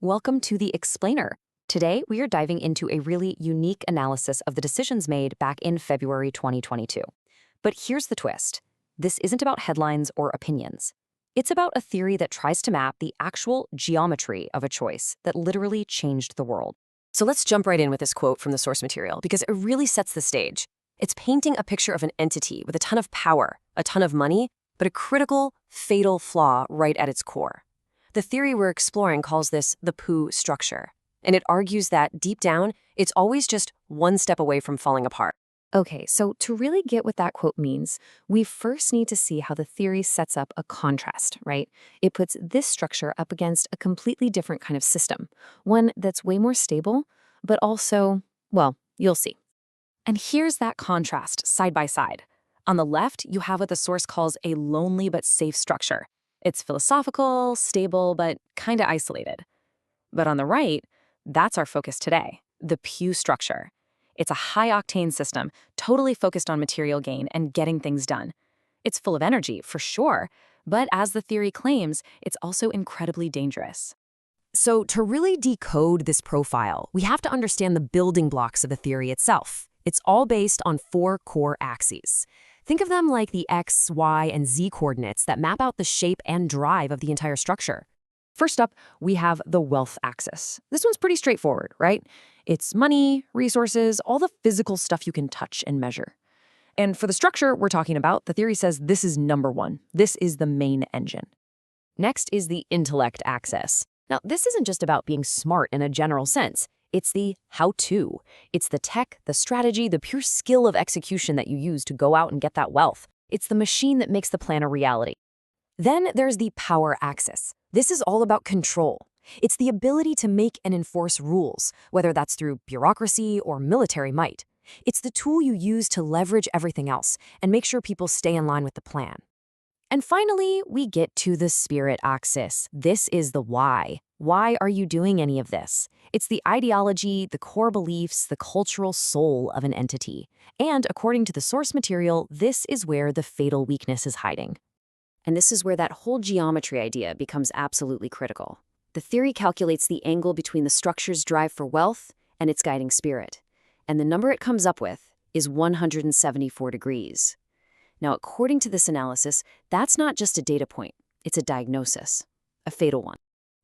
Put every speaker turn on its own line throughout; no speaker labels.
Welcome to the Explainer. Today, we are diving into a really unique analysis of the decisions made back in February 2022. But here's the twist. This isn't about headlines or opinions. It's about a theory that tries to map the actual geometry of a choice that literally changed the world. So let's jump right in with this quote from the source material because it really sets the stage. It's painting a picture of an entity with a ton of power, a ton of money, but a critical, fatal flaw right at its core. The theory we're exploring calls this the poo structure, and it argues that, deep down, it's always just one step away from falling apart. Okay, so to really get what that quote means, we first need to see how the theory sets up a contrast, right? It puts this structure up against a completely different kind of system, one that's way more stable, but also, well, you'll see. And here's that contrast side by side. On the left, you have what the source calls a lonely but safe structure. It's philosophical, stable, but kinda isolated. But on the right, that's our focus today, the Pew structure. It's a high-octane system, totally focused on material gain and getting things done. It's full of energy, for sure, but as the theory claims, it's also incredibly dangerous. So to really decode this profile, we have to understand the building blocks of the theory itself. It's all based on 4 core axes. Think of them like the X, Y, and Z coordinates that map out the shape and drive of the entire structure. First up, we have the wealth axis. This one's pretty straightforward, right? It's money, resources, all the physical stuff you can touch and measure. And for the structure we're talking about, the theory says this is number one. This is the main engine. Next is the intellect axis. Now, this isn't just about being smart in a general sense. It's the how-to. It's the tech, the strategy, the pure skill of execution that you use to go out and get that wealth. It's the machine that makes the plan a reality. Then there's the power axis. This is all about control. It's the ability to make and enforce rules, whether that's through bureaucracy or military might. It's the tool you use to leverage everything else and make sure people stay in line with the plan. And finally, we get to the spirit axis. This is the why. Why are you doing any of this? It's the ideology, the core beliefs, the cultural soul of an entity. And according to the source material, this is where the fatal weakness is hiding. And this is where that whole geometry idea becomes absolutely critical. The theory calculates the angle between the structure's drive for wealth and its guiding spirit. And the number it comes up with is 174 degrees. Now, according to this analysis, that's not just a data point. It's a diagnosis, a fatal one.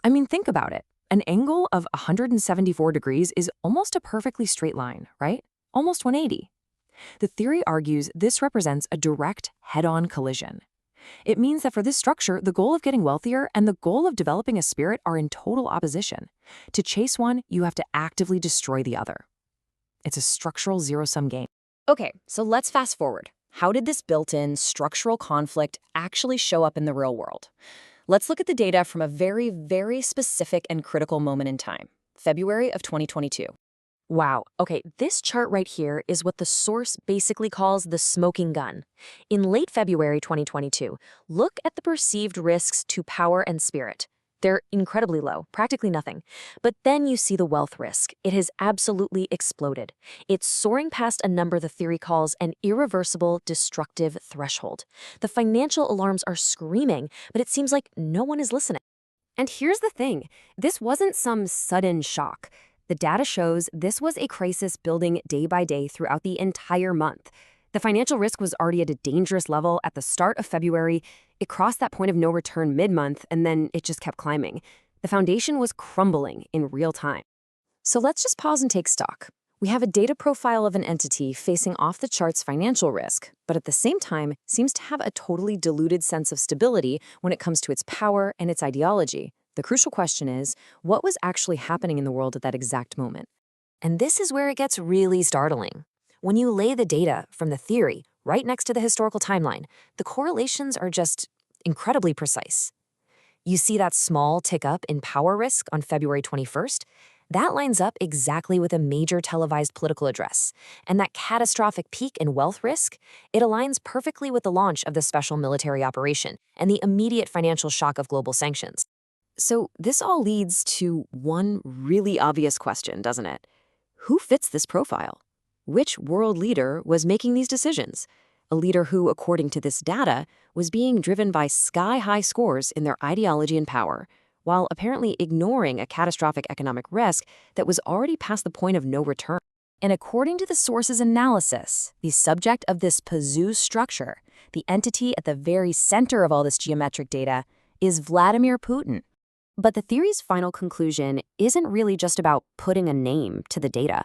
I mean, think about it. An angle of 174 degrees is almost a perfectly straight line, right? Almost 180. The theory argues this represents a direct head-on collision. It means that for this structure, the goal of getting wealthier and the goal of developing a spirit are in total opposition. To chase one, you have to actively destroy the other. It's a structural zero-sum game. Okay, so let's fast forward. How did this built-in structural conflict actually show up in the real world? Let's look at the data from a very, very specific and critical moment in time, February of 2022. Wow, okay, this chart right here is what the source basically calls the smoking gun. In late February 2022, look at the perceived risks to power and spirit. They're incredibly low, practically nothing. But then you see the wealth risk. It has absolutely exploded. It's soaring past a number the theory calls an irreversible, destructive threshold. The financial alarms are screaming, but it seems like no one is listening. And here's the thing. This wasn't some sudden shock. The data shows this was a crisis building day by day throughout the entire month. The financial risk was already at a dangerous level at the start of February. It crossed that point of no return mid-month, and then it just kept climbing. The foundation was crumbling in real time. So let's just pause and take stock. We have a data profile of an entity facing off the chart's financial risk, but at the same time seems to have a totally diluted sense of stability when it comes to its power and its ideology. The crucial question is, what was actually happening in the world at that exact moment? And this is where it gets really startling. When you lay the data from the theory right next to the historical timeline, the correlations are just incredibly precise. You see that small tick up in power risk on February 21st? That lines up exactly with a major televised political address. And that catastrophic peak in wealth risk, it aligns perfectly with the launch of the special military operation and the immediate financial shock of global sanctions. So this all leads to one really obvious question, doesn't it? Who fits this profile? Which world leader was making these decisions? A leader who, according to this data, was being driven by sky-high scores in their ideology and power, while apparently ignoring a catastrophic economic risk that was already past the point of no return. And according to the source's analysis, the subject of this Pazoo structure, the entity at the very center of all this geometric data, is Vladimir Putin. But the theory's final conclusion isn't really just about putting a name to the data.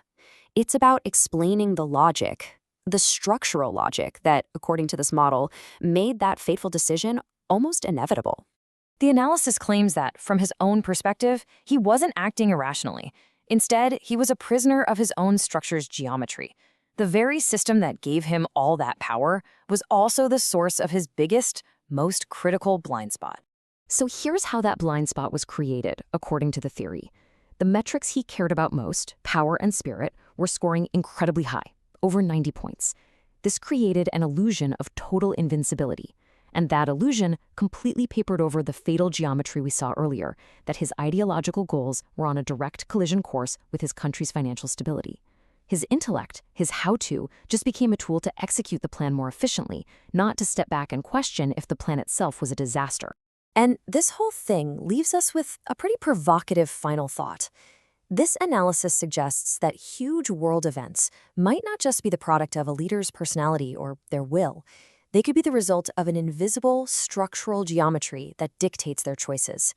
It's about explaining the logic, the structural logic that, according to this model, made that fateful decision almost inevitable. The analysis claims that, from his own perspective, he wasn't acting irrationally. Instead, he was a prisoner of his own structure's geometry. The very system that gave him all that power was also the source of his biggest, most critical blind spot. So here's how that blind spot was created, according to the theory. The metrics he cared about most, power and spirit, were scoring incredibly high, over 90 points. This created an illusion of total invincibility. And that illusion completely papered over the fatal geometry we saw earlier, that his ideological goals were on a direct collision course with his country's financial stability. His intellect, his how-to, just became a tool to execute the plan more efficiently, not to step back and question if the plan itself was a disaster. And this whole thing leaves us with a pretty provocative final thought. This analysis suggests that huge world events might not just be the product of a leader's personality or their will. They could be the result of an invisible structural geometry that dictates their choices.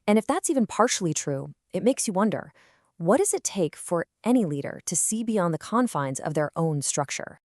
And if that's even partially true, it makes you wonder, what does it take for any leader to see beyond the confines of their own structure?